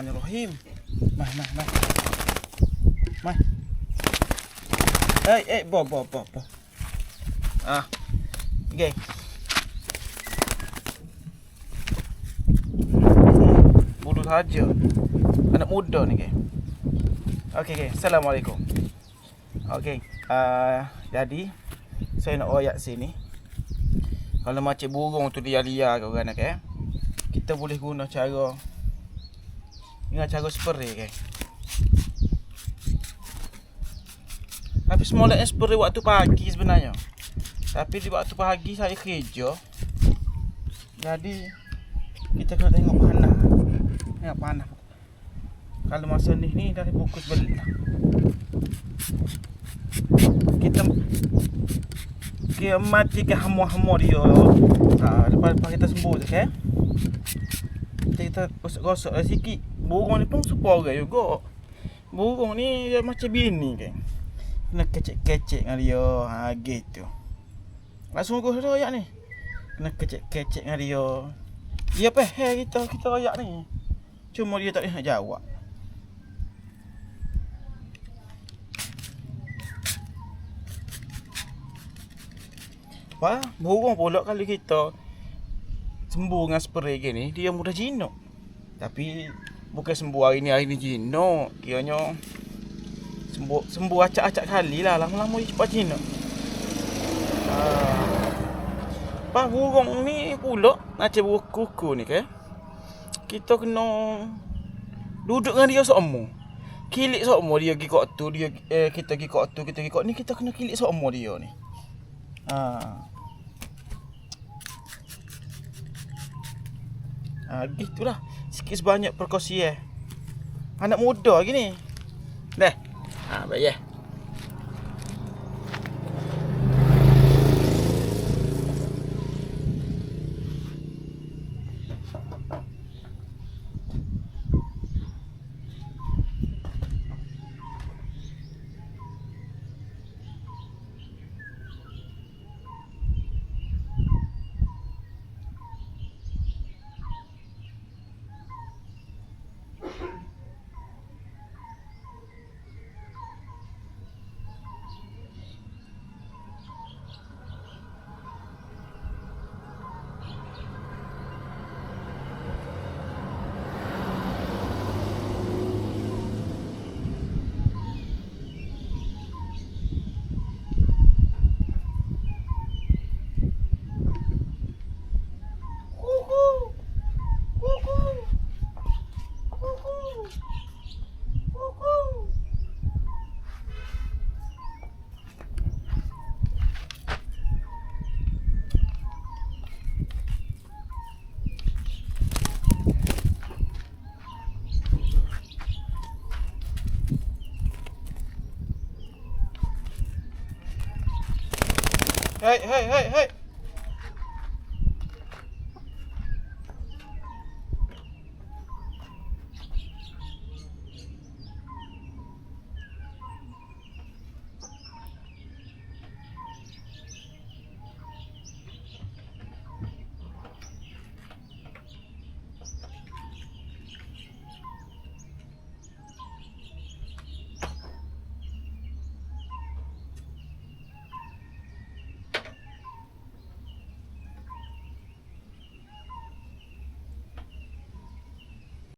Bismillahirrahmanirrahim. Mai. Bo. Okay. Bodoh saja. Anak muda ni, Okay. Assalamualaikum. Okay. Jadi saya nak royak sini. Kalau macam burung tu liar-liar ke orang, kita boleh guna cara spray, Tapi semolanya spray waktu pagi sebenarnya. Tapi di waktu pagi saya kerja. Jadi kita kena tengok panah. Kalau masa ni dari pukul 11. Kita mati ke hamo-hamo dia. Lepas kita sembuh tu, kita gosok sikit. Burung ni pun super orang juga. Burung ni dia macam bini, Kena kecek-kecek dengan dia. Gitu. Langsung sungguh dia royak ni. Kena kecek-kecek dengan dia. Dia faham kita royak ni. Cuma dia tak boleh nak jawab. Burung pula kalau kita sembuh dengan spray ni, dia mudah jinak. Tapi bukan sembuh hari ni jinak. Kiranya sembuh acak-acak kali lah. Lama-lama dia cepat jinak. Burung ni pula macam burung kuku ni, kita kena duduk dengan dia seumur. Kilik seumur dia pergi kat tu, kita pergi kat tu, kita pergi kat ni, kita kena kilik seumur dia ni. Gitulah. Sikit sebanyak perkongsian. Anak muda lagi ni. Dah. Baik. Hey.